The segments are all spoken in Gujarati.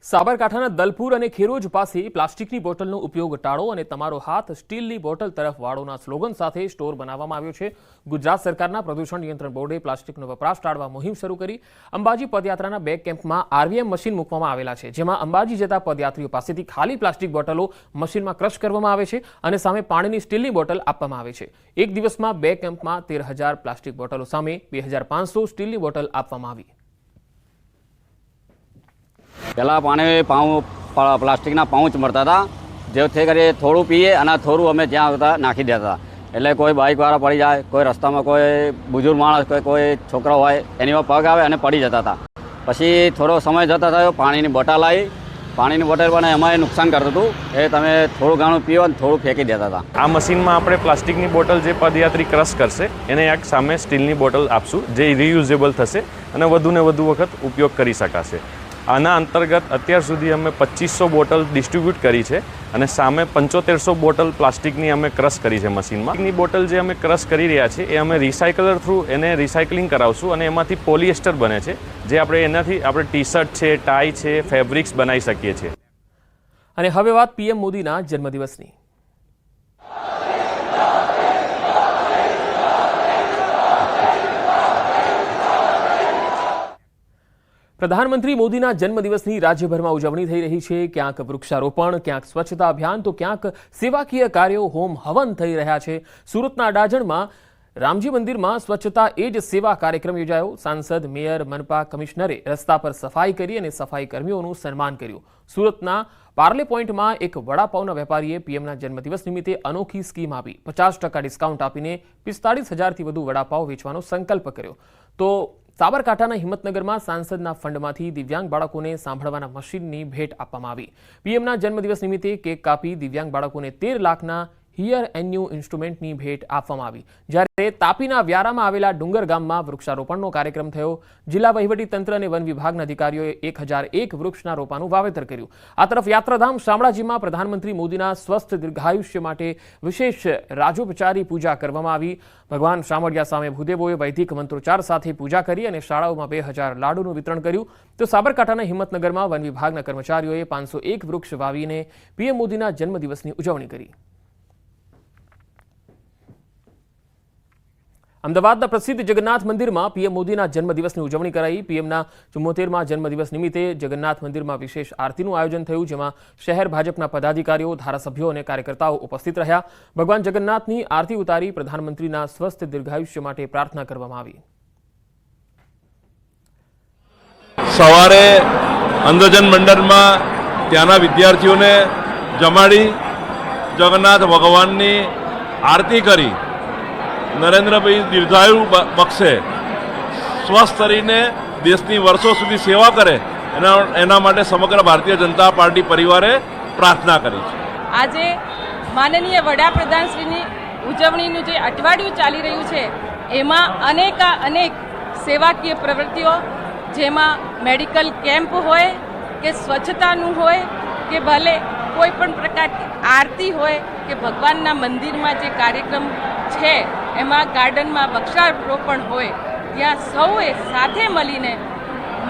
સાબરકાંઠાના દલપુર અને ખેરોજ પાસે પ્લાસ્ટિકની બોટલનો ઉપયોગ ટાળો અને તમારો હાથ સ્ટીલની બોટલ તરફ વાળોના સ્લોગન સાથે સ્ટોર બનાવવામાં આવ્યો છે। ગુજરાત સરકારના પ્રદૂષણ નિયંત્રણ બોર્ડે પ્લાસ્ટિકનો વપરાશ ટાળવા મુહિમ શરૂ કરી। અંબાજી પદયાત્રાના બેક કેમ્પમાં આરવીએમ મશીન મૂકવામાં આવેલા છે, જેમાં અંબાજી જતા પદયાત્રીઓ પાસેથી ખાલી પ્લાસ્ટિક બોટલો મશીનમાં ક્રશ કરવામાં આવે છે અને સામે પાણીની સ્ટીલની બોટલ આપવામાં આવે છે। એક દિવસમાં બે કેમ્પમાં 13,000 પ્લાસ્ટિક બોટલો સામે 2,500 સ્ટીલની બોટલ આપવામાં આવી। पहला पानी प्लास्टिकना पाउच मरता था, जो थे करे थोड़ू पीए और थोड़ू अमे ज्यादा होता नाखी देता। एटले कोई बाइकवाळा पड़ी जाए, कोई रस्ता में कोई बुजुर्ग माणस कोई छोकरा होय एनी में पग आवे अने पड़ी जता था। पछी थोड़ो समय जता थयो पानी बोटल आई, पानी बोटल बने एमां नुकसान करतुं हतुं, ए तमे थोड़ुं घणुं पीओ अने थोड़ुं फेंकी देता था। आ मशीन में आपणे प्लास्टिकनी बोटल जे पदयात्री क्रश करशे एने एक सामे स्टीलनी बोटल आपशुं, जे रियुजेबल थशे अने वधु ने वधु वखत उपयोग करी शकाशे। आना अंतर्गत अत्यार सुधी अमे 2500 बोटल डिस्ट्रीब्यूट करी है और सामे 7500 बोटल प्लास्टिकनी अमे क्रश करी है मशीन में। बोटल जे अमे क्रश करी रह्या छे ए अमे रिसाइकलर थ्रू एने रिसाइकलिंग करावशुं अने एमांथी पोलिएस्टर बने छे, जे आपणे एनाथी आपणे टी शर्ट छे, टाई छे, फेब्रिक्स बनावी शकीए छीए। અને હવે વાત પીએમ મોદીના જન્મદિવસની। प्रधानमंत्री मोदीना जन्मदिवसनी राज्यभरमा उजवणी थई रही छे। क्यांक वृक्षारोपण, क्यांक स्वच्छता अभियान तो क्यांक सेवाकीय कार्यों होम हवन थई रह्या छे। सूरतना अडाजणमां रामजी मंदिरमां स्वच्छता एज सेवा कार्यक्रम योजायो। सांसद, मेयर, मनपा कमिश्नरे रस्ता पर सफाई करी अने सफाई कर्मीओनुं सन्मान कर्युं। सूरतना पार्ले पॉइंटमां एक वडापावना वेपारीए पीएमना जन्मदिवस निमित्ते अनोखी स्कीम आपी। 50% डिस्काउंट आपीने 45,000 थी वधु वडापाव वेचवानो संकल्प कर्यो। तो साबरकांठाना हिम्मतनगरमां सांसदना फंडमांथी दिव्यांग बाळकोने सांभळवाना मशीननी भेट आपवामां आवी। पीएमना जन्मदिवस निमित्ते केक कापी दिव्यांग बाळकोने 13 लाखना हियर एन्यू इंस्ट्रुमेंटनी भेट आपवामां आवी। ज्यारे तापीना व्यारामां आवेला डुंगर गाममां वृक्षारोपणनो कार्यक्रम थयो। जिल्ला वहीवटीतंत्र अने वन विभागना अधिकारीओए 1001 वृक्षना रोपानुं वावेतर कर्युं। आ तरफ यात्राधाम शामळाजीमां प्रधानमंत्री मोदीना स्वस्थ दीर्घायुष्य माटे विशेष राजोपचारी पूजा करवामां आवी। भगवान शामળિયા सामे भूदेवोए वैदिक मंत्रोच्चार साथे पूजा करी अने शाळाओमां 2000 लाडुनुं वितरण कर्युं। तो साबरकांठाना हिम्मतनगरमां वन विभागना कर्मचारीओए 501 वृक्ष वावीने पीएम मोदीना जन्मदिवसनी उजवणी करी। अमदावादना प्रसिद्ध जगन्नाथ मंदिर में पीएम मोदीना जन्मदिवसनी उजवणी कराई। पीएमना 74मा जन्मदिवस निमित्ते जगन्नाथ मंदिर में विशेष आरतीનું आयोजन थयुं, जेमां शहर भाजपना पदाधिकारीओ, धारासभ्यो अने कार्यकर्ताओ उपस्थित रह्या। भगवान जगन्नाथनी आरती उतारी प्रधानमंत्रीना स्वस्थ दीर्घायुष्य माटे प्रार्थना करवामां आवी। सवारे अंधजन मंडल में त्याना विद्यार्थीओने जमाड़ी जगन्नाथ भगवाननी आरती करी। नरेन्द्र भाई दीर्घायु बक्षे, स्वस्थ रहीने देशनी वर्षों सुधी सेवा करे एना माटे समग्र भारतीय जनता पार्टी परिवारे प्रार्थना करी छे। आजे माननीय वडाप्रधानश्रीनी उजवणीनुं जे अठवाडियुं चाली रह्युं छे एमां अनेक सेवाकीय प्रवृत्तिओ, जेमां मेडिकल केम्प होय के स्वच्छतानुं होय के भले कोईपण प्रकारनी आरती होय के भगवानना मंदिरमां जे कार्यक्रम छे एमां गार्डनमां वृक्षारोपण होय, त्यां सौए साथे मळीने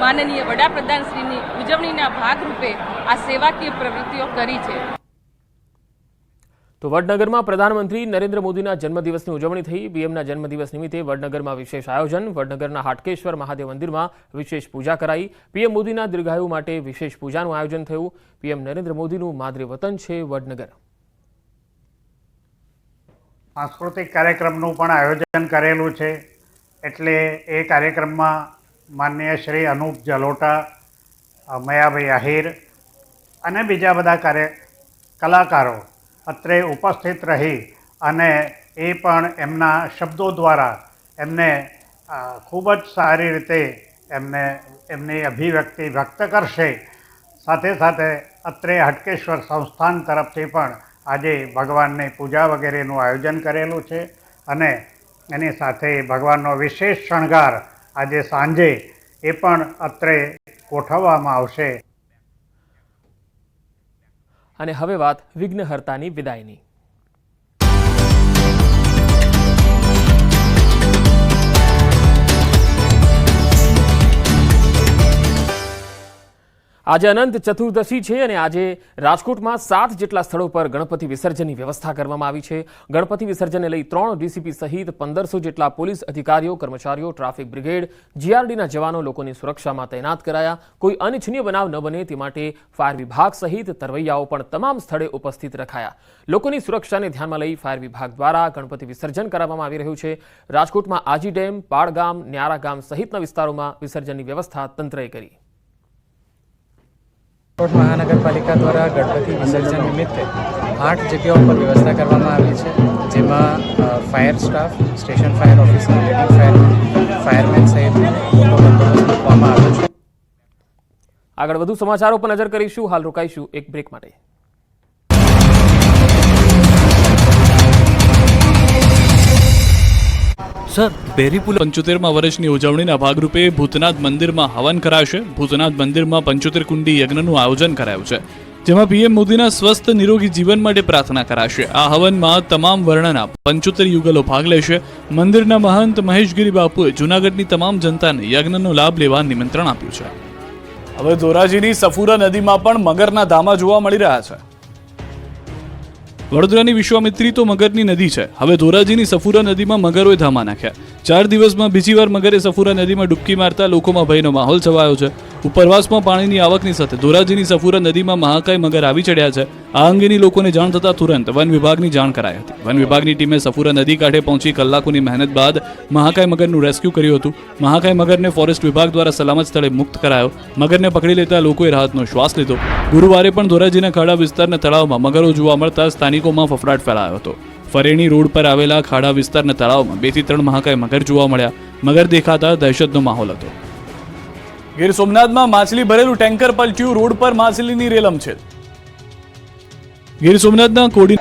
माननीय वडाप्रधानश्रीनी उजवणीना भागरूपे आ सेवाकीय प्रवृत्तिओ करी छे। तो वडनगरमां प्रधानमंत्री नरेन्द्र मोदीना जन्मदिवसनी उजवणी थई। पीएमना जन्मदिवस निमित्ते वडनगरमां विशेष आयोजन। वडनगरना हाटकेश्वर महादेव मंदिरमां विशेष पूजा कराई। पीएम मोदीना दीर्घायु माटे विशेष पूजानुं आयोजन थयुं। पीएम नरेन्द्र मोदीनुं मादरे वतन छे वडनगर। सांस्कृतिक कार्यक्रमનું પણ આયોજન કરેલું છે, એટલે એ કાર્યક્રમમાં માનનીય શ્રી અનુપ જલોટા, મયાભાઈ આહિર અને બીજા બધા કલાકારો અત્રે ઉપસ્થિત રહી અને એ પણ એમના શબ્દો દ્વારા એમને ખૂબ જ સારી રીતે એમની અભિવ્યક્તિ વ્યક્ત કરશે। સાથે સાથે અત્રે હટકેશ્વર સંસ્થાન તરફથી પણ આજે ભગવાનની પૂજા વગેરેનું આયોજન કરેલું છે અને એની સાથે ભગવાનનો વિશેષ શણગાર આજે સાંજે એ પણ અત્રે ગોઠવવામાં આવશે। અને હવે વાત વિઘ્નહર્તાની વિદાયની। આજે અનંત ચતુર્દશી છે અને આજે રાજકોટમાં 7 જેટલા સ્થળો પર ગણપતિ વિસર્જનની વ્યવસ્થા કરવામાં આવી છે. ગણપતિ વિસર્જનને લઈ 3 ડીસીપી સહિત 1500 જેટલા પોલીસ અધિકારીઓ, કર્મચારીઓ, ટ્રાફિક બ્રિગેડ, જીઆરડીના જવાનો લોકોની સુરક્ષામાં તૈનાત કરાયા. કોઈ અનિચ્છનીય બનાવ ન બને તે માટે ફાયર વિભાગ સહિત તરવૈયાઓ પણ તમામ સ્થળે ઉપસ્થિત રખાયા. લોકોની સુરક્ષાને ધ્યાનમાં લઈ ફાયર વિભાગ દ્વારા ગણપતિ વિસર્જન કરાવવામાં આવી રહ્યું છે. રાજકોટમાં આજી ડેમ, પાળગામ, ન્યારા ગામ સહિતના વિસ્તારોમાં વિસર્જનની વ્યવસ્થા તંત્રએ કરી. રાજકોટ મહાનગરપાલિકા દ્વારા ગણપતિ વિસર્જન નિમિત્તે 8 જગ્યાઓ પર વ્યવસ્થા કરવામાં આવી છે, જેમાં fire staff, station fire officer, leading fireman, fireman સહિતનો મોટો બંદોબસ્ત મૂકવામાં આવ્યો છે. આગળ વધુ સમાચારો પર નજર કરીશું. હાલ રોકાઈશું એક બ્રેક માટે. સર, બેરીપુલ 75મા વર્ષની ઉજવણીના ભાગરૂપે ભૂતનાથ મંદિરમાં હવન કરાશે. ભૂતનાથ મંદિરમાં 75 કુંડી યજ્ઞનું આયોજન કરાયું છે, જેમાં પીએમ મોદીના સ્વસ્થ નિરોગી જીવન માટે પ્રાર્થના કરાશે. આ હવનમાં તમામ વર્ણના 75 યુગલો ભાગ લેશે. મંદિરના મહંત મહેશગીરી બાપુએ જૂનાગઢની તમામ જનતાને યજ્ઞનો લાભ લેવા નિમંત્રણ આપ્યું છે. હવે ધોરાજીની સફુરા નદીમાં પણ મગરના ધામા જોવા મળી રહ્યા છે. વડોદરાની વિશ્વામિત્રી તો મગરની નદી છે. હવે ધોરાજીની સફુરા નદીમાં મગરોએ ધામા નાખ્યા. 4 દિવસમાં બીજી વાર મગરે સફુરા નદીમાં ડૂબકી મારતા લોકોમાં ભયનો માહોલ છવાયો છે. ઉપરવાસમાં પાણીની આવકની સાથે ધોરાજીની સફુરા નદીમાં મહાકાય મગર આવી ચડ્યા છે. આ અંગેની લોકોને જાણ થતાં તુરંત વન વિભાગની જાણ કરાઈ હતી. વન વિભાગની ટીમે સફુરા નદી કાંઠે પહોંચી કલાકોની મહેનત બાદ મહાકાય મગરનું રેસ્ક્યુ કર્યું હતું. મહાકાય મગરને ફોરેસ્ટ વિભાગ દ્વારા સલામત સ્થળે મુક્ત કરાયો. મગરને પકડી લેતા લોકોએ રાહતનો શ્વાસ લીધો. ગુરુવારે પણ ધોરાજીના ખાડા વિસ્તારના તળાવમાં મગરો જોવા મળતા સ્થાનિકોમાં ફફડાટ ફેલાયો હતો. ફરેણી રોડ પર આવેલા ખાડા વિસ્તારના તળાવમાં 2 થી 3 મહાકાય મગર જોવા મળ્યા. મગર દેખાતા દહેશતનો માહોલ હતો. ગીર સોમનાથમાં માછલી ભરેલું ટેન્કર પલટ્યું. રોડ પર માછલીની રેલમ છે. ગીર સોમનાથના કોડી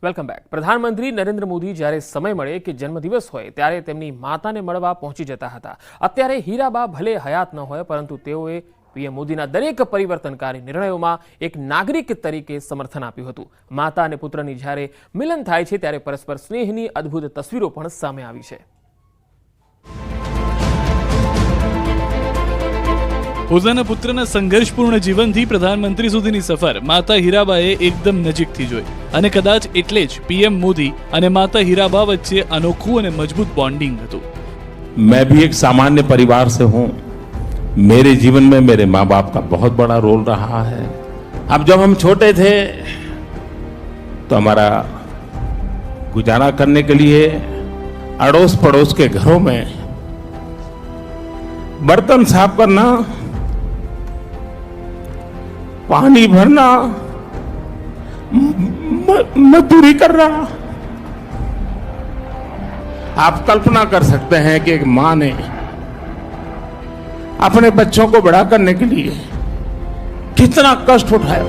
વેલકમ બેક. પ્રધાનમંત્રી નરેન્દ્ર મોદી જ્યારે સમય મળે કે જન્મદિવસ હોય ત્યારે તેમની માતાને મળવા પહોંચી જતા હતા. અત્યારે હીરાબા ભલે હયાત ન હોય, પરંતુ તેઓએ પીએમ મોદીના દરેક પરિવર્તનકારી નિર્ણયોમાં એક નાગરિક તરીકે સમર્થન આપ્યું હતું. માતા અને પુત્રની જ્યારે મિલન થાય છે ત્યારે પરસ્પર સ્નેહની અદ્ભુત તસવીરો પણ સામે આવી છે. પોતાના પુત્રના સંઘર્ષપૂર્ણ જીવનથી પ્રધાનમંત્રી સુધીની સફર માતા હીરાબાએ એકદમ નજીકથી જોઈ, અને કદાચ એટલે જ પીએમ મોદી અને માતા હીરાબા વચ્ચે અનોખું અને મજબૂત બોન્ડિંગ હતું. मैं भी एक सामान्य परिवार से हूं. मेरे जीवन में मेरे माँ बाप का बहुत बड़ा रोल रहा है. अब जब हम छोटे थे तो हमारा गुजारा करने के लिए अड़ोस पड़ोस के घरों में बर्तन साफ करना, पानी भरना, मजदूरी करना. आप कल्पना कर सकते हैं कि एक माँ ने अपने बच्चों को बड़ा करने के लिए कितना कष्ट उठाया.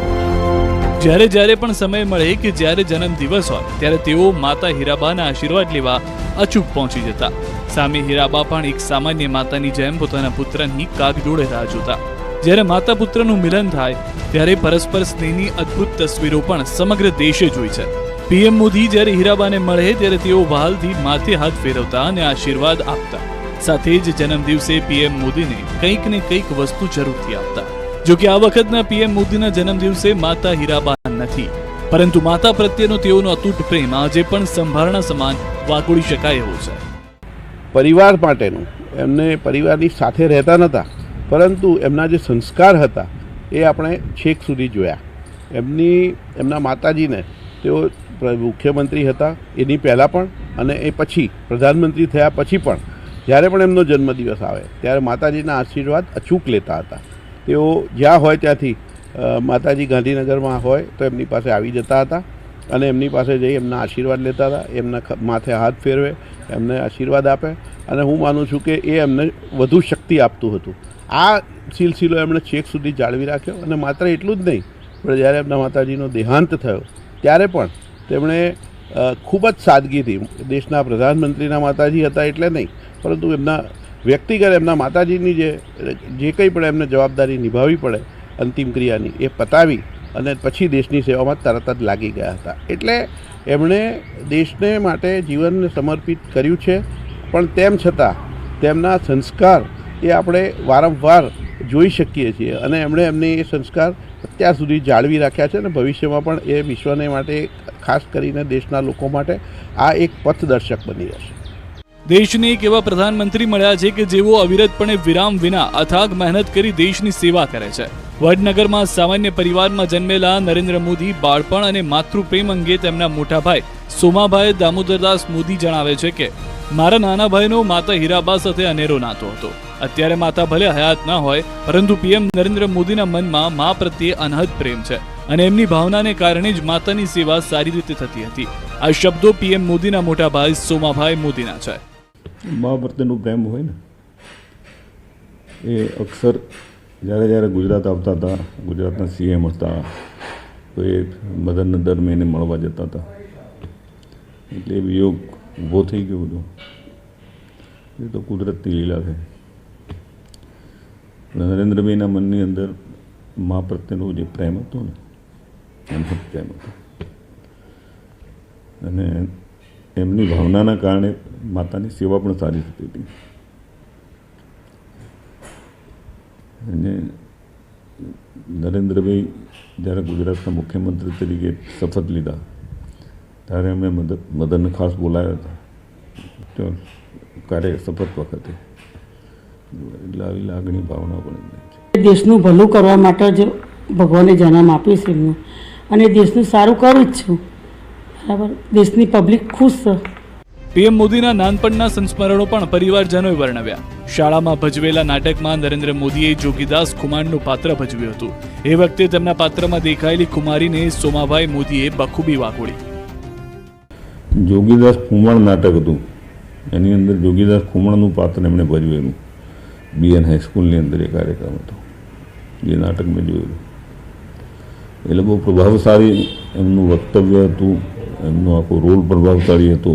જ્યારે જ્યારે પણ સમય મળે કે જ્યારે જન્મ દિવસ હોય ત્યારે તેઓ માતા હીરાબાના આશીર્વાદ લેવા અચૂક પહોંચી જતા. સામે હીરાબા પણ એક સામાન્ય માતાની જેમ પોતાના પુત્રની કાગડોળે રાહ જોતા. જ્યારે માતા પુત્રનું મિલન થાય ત્યારે પરસ્પર સ્નેહની અદ્ભુત તસવીરો પણ સમગ્ર દેશે જોઈ છે. પીએમ મોદી જ્યારે હીરાબાને મળે ત્યારે તેઓ વહાલથી માથે હાથ ફેરવતા અને આશીર્વાદ આપતા. સાથે જ જન્મ દિવસે પીએમ મોદીને કંઈક ને કંઈક વસ્તુ જરૂરથી આપતા. જો કે આ વખતના પીએમ મોદીના જન્મ દિવસે માતા હીરાબા નથી, પરંતુ માતા પ્રત્યેનો તેઓનો અતૂટ પ્રેમ આજે પણ સંભારણા સમાન વાગોળી શકાય એવો છે. પરિવાર માટેનું એમને પરિવારની સાથે રહેતા નહોતા, પરંતુ એમના જે સંસ્કાર હતા એ આપણે છેક સુધી જોયા. એમના માતાજીને તેઓ મુખ્યમંત્રી હતા એની પહેલાં પણ અને એ પછી પ્રધાનમંત્રી થયા પછી પણ જ્યારે પણ એમનો જન્મદિવસ આવે ત્યારે માતાજીના આશીર્વાદ અચૂક લેતા હતા. તેઓ જ્યાં હોય ત્યાંથી માતાજી ગાંધીનગરમાં હોય તો એમની પાસે આવી જતા હતા અને એમની પાસે જઈ એમના આશીર્વાદ લેતા હતા. એમના માથે હાથ ફેરવે, એમને આશીર્વાદ આપે અને હું માનું છું કે એ એમને વધુ શક્તિ આપતું હતું. આ સિલસિલો એમણે છેક સુધી જાળવી રાખ્યો. અને માત્ર એટલું જ નહીં, પણ જ્યારે એમના માતાજીનો દેહાંત થયો ત્યારે પણ તેમણે ખૂબ જ સાદગીથી, દેશના પ્રધાનમંત્રીના માતાજી હતા એટલે નહીં, પરંતુ એમના વ્યક્તિગત એમના માતાજીની જે કંઈ પણ એમને જવાબદારી નિભાવવી પડે અંતિમ ક્રિયાની એ પતાવી અને પછી દેશની સેવામાં તરત જ લાગી ગયા હતા. એટલે એમણે દેશને માટે જીવનને સમર્પિત કર્યું છે પણ તેમ છતાં તેમના સંસ્કાર એ આપણે વારંવાર જોઈ શકીએ છીએ અને એમણે એમની એ સંસ્કાર અત્યાર સુધી જાળવી રાખ્યા છે અને ભવિષ્યમાં પણ એ વિશ્વને માટે ખાસ કરીને દેશના લોકો માટે આ એક પથદર્શક બની રહેશે. દેશને એક એવા પ્રધાનમંત્રી મળ્યા છે કે જેઓ અવિરતપણે વિરામ વિના અથાગ મહેનત કરી દેશની સેવા કરે છે. વડનગરમાં સામાન્ય પરિવારમાં જન્મેલા નરેન્દ્ર મોદી બાળપણ અને માતૃપ્રેમ અંગે તેમના મોટા ભાઈ સોમાભાઈ દામોદરદાસ મોદી જણાવે છે કે મારા નાના ભાઈનો માતા હીરાબા સાથે અનેરો નાતો હતો. અત્યારે માતા ભલે હયાત ના હોય, પરંતુ પીએમ નરેન્દ્ર મોદીના મનમાં મા પ્રત્યે અનહદ પ્રેમ છે અને એમની ભાવનાને કારણે જ માતાની સેવા સારી રીતે થતી હતી. આ શબ્દો પીએમ મોદીના મોટા ભાઈ સોમાભાઈ મોદીના છે. મા પ્રત્યેનો પ્રેમ હોય ને એ અક્ષર જ્યારે જ્યારે ગુજરાત આવતા હતા, ગુજરાતના સીએમ હતા, તો એ મદનને દર મહિને મળવા જતા હતા. એટલે એ વિયોગ ઊભો થઈ ગયો બધો. એ તો કુદરતની લીલા છે. નરેન્દ્રભાઈના મનની અંદર મા પ્રત્યેનો જે પ્રેમ હતો ને, એનો પ્રેમ હતો અને એમની ભાવનાના કારણે માતાની સેવા પણ સારી થતી હતી. અને નરેન્દ્રભાઈ જ્યારે ગુજરાતના મુખ્યમંત્રી તરીકે શપથ લીધા ત્યારે એમણે મદનને ખાસ બોલાવ્યા હતા તો શપથ વખતે. એટલે આવી લાગણી ભાવના પણ છે. દેશનું ભલું કરવા માટે જ ભગવાને જન્મ આપ્યો છે એમનું, અને દેશનું સારું કરું જ છું. બરાબર, દેશની પબ્લિક ખુશ છે. પીએમ મોદીના નાનપણના સંસ્મરણો પણ પરિવારજનોએ વર્ણવ્યા. શાળામાં ભજવેલા નાટકમાં નરેન્દ્ર મોદીએ જોગીદાસ ખુમાણનું પાત્ર ભજવ્યું હતું. એ વખતે તેમના પાત્રમાં દેખાયેલી કુમારીને સોમાભાઈ મોદીએ બખૂબી વાગોળી. જોગીદાસ ખુમાણ નાટક હતું, એની અંદર જોગીદાસ ખુમાણનું પાત્ર એમણે ભજવેલું. બીએન હાઈસ્કૂલની અંદર એ કાર્યક્રમ હતો, એ નાટક મેં જોયેલું. એટલે બહુ પ્રભાવશાળી એમનું વક્તવ્ય હતું, એમનો આખો રોલ પ્રભાવશાળી હતો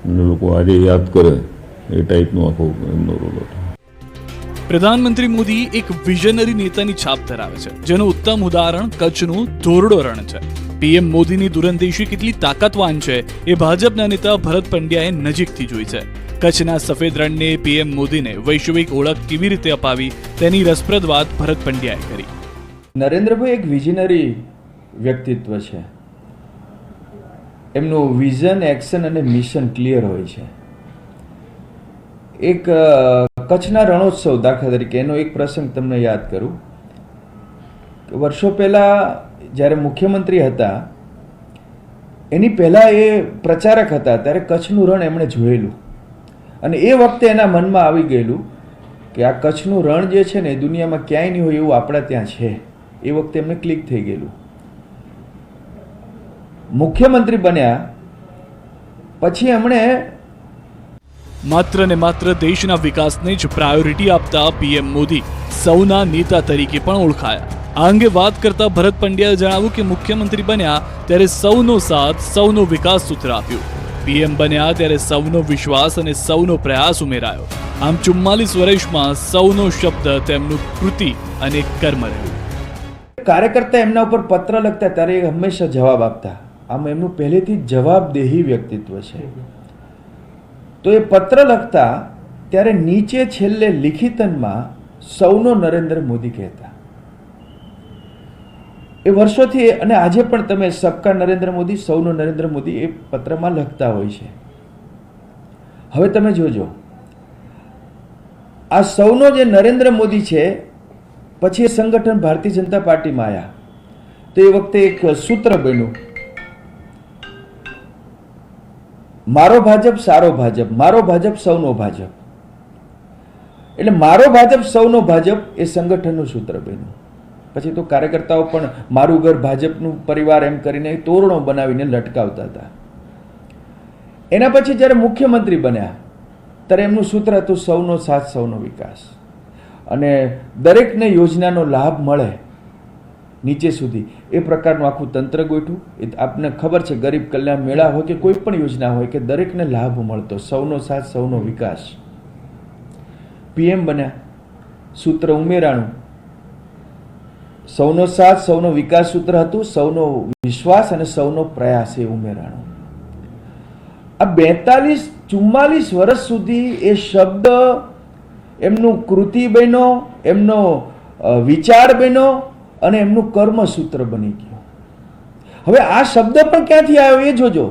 અને લોકો આજે યાદ કરે એ ટાઈપનો આખો એમનો રોલ હતો. પ્રધાનમંત્રી મોદી એક વિઝનરી નેતાની છાપ ધરાવે છે, જેનું ઉત્તમ ઉદાહરણ કચ્છનું ધોરડો રણ છે. પીએમ મોદીની દૂરંદેશી કેટલી તાકાતવાન છે એ ભાજપના નેતા ભરત પંડ્યાએ નજીકથી જોઈ છે. કચ્છના સફેદ રણને પીએમ મોદીને વૈશ્વિક ઓળખ કેવી રીતે અપાવી તેની રસપ્રદ વાત ભરત પંડ્યાએ કરી. નરેન્દ્રભાઈ એક વિઝનરી વ્યક્તિત્વ છે. એમનું વિઝન, એક્શન અને મિશન ક્લિયર હોય છે. એક કચ્છના રણોત્સવ દાખલા તરીકે એનો એક પ્રસંગ તમને યાદ કરું. વર્ષો પહેલાં જ્યારે મુખ્યમંત્રી હતા એની પહેલાં એ પ્રચારક હતા ત્યારે કચ્છનું રણ એમણે જોયેલું અને એ વખતે એના મનમાં આવી ગયેલું કે આ કચ્છનું રણ જે છે ને એ દુનિયામાં ક્યાંય નહીં હોય એવું આપણા ત્યાં છે. એ વખતે એમને ક્લિક થઈ ગયેલું. મુખ્યમંત્રી બન્યા પછી એમણે માત્ર ને માત્ર દેશના વિકાસને જ પ્રાયોરિટી આપતા પીએમ મોદી સૌના નેતા તરીકે પણ ઓળખાયા. આ અંગે વાત કરતા ભરત પંડ્યાએ જણાવ્યું કે મુખ્યમંત્રી બન્યા ત્યારે સૌનો સાથ, સૌનો વિકાસ સૂત્ર આપ્યું. પીએમ બન્યા ત્યારે સૌનો વિશ્વાસ અને સૌનો પ્રયાસ ઉમેરાયો. આમ 44 વર્ષમાં સૌનો શબ્દ તેમનું કૃતિ અને કર્મ રહ્યું. કાર્યકર્તા એમના ઉપર પત્ર લખતા ત્યારે એ હંમેશા જવાબ આપતા. આમ એમનું પહેલેથી જવાબદેહી વ્યક્તિત્વ છે. તો એ પત્ર લખતા ત્યારે નીચે છેલ્લે લિખિતનમાં સૌનો નરેન્દ્ર મોદી કહેતા. એ વર્ષોથી અને આજે પણ તમે સબકા નરેન્દ્ર મોદી, સૌનો નરેન્દ્ર મોદી એ પત્રમાં લખતા હોય છે. હવે તમે જોજો આ સૌનો જે નરેન્દ્ર મોદી છે પછી એ સંગઠન ભારતીય જનતા પાર્ટીમાં આવ્યા તો એ વખતે એક સૂત્ર બન્યું, મારો ભાજપ સારો ભાજપ, મારો ભાજપ સૌનો ભાજપ. એટલે મારો ભાજપ સૌનો ભાજપ એ સંગઠનનું સૂત્ર બન્યું. પછી તો કાર્યકર્તાઓ પણ મારું ઘર ભાજપનું પરિવાર એમ કરીને તોરણો બનાવીને લટકાવતા હતા. એના પછી જ્યારે મુખ્યમંત્રી બન્યા ત્યારે એમનું સૂત્ર હતું સૌનો સાથ, સૌનો વિકાસ. અને દરેકને યોજનાનો લાભ મળે નીચે સુધી એ પ્રકારનું આખું તંત્ર ગોઠવું. એ આપને ખબર છે ગરીબ કલ્યાણ મેળા હોય કે કોઈ પણ યોજના હોય કે દરેકને લાભ મળતો, સૌનો સાથ, સૌનો વિકાસ. પીએમ બન્યા, સૂત્ર ઉમેરાણું. સૌનો સાથ, સૌનો વિકાસ સૂત્ર હતું, સૌનો વિશ્વાસ અને સૌનો પ્રયાસ એ ઉમેરાણું. આ 42-44 વર્ષ સુધી એ શબ્દ એમનું કૃતિ બન્યો, એમનો વિચાર બન્યો અને એમનું કર્મસૂત્ર બની ગયું. હવે આ શબ્દ પણ ક્યાંથી આવ્યો એ જોજો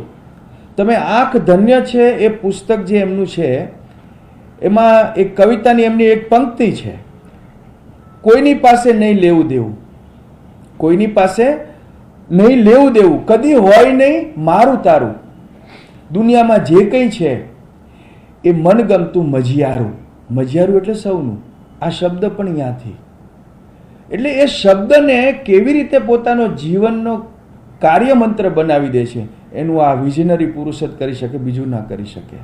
તમે. આંખ ધન્ય છે એ પુસ્તક જે એમનું છે એમાં એક કવિતાની એમની એક પંક્તિ છે, કોઈની પાસે નહીં લેવું દેવું, કોઈની પાસે નહીં લેવું દેવું, કદી હોય નહીં મારું તારું, દુનિયામાં જે કંઈ છે એ મનગમતું મજિયારું. મજિયારું એટલે સૌનું. આ શબ્દ પણ અહીંયાથી. એટલે એ શબ્દને કેવી રીતે પોતાનો જીવનનો કાર્યમંત્ર બનાવી દે છે એનું આ વિઝનરી પુરુષ જ કરી શકે, બીજું ના કરી શકે.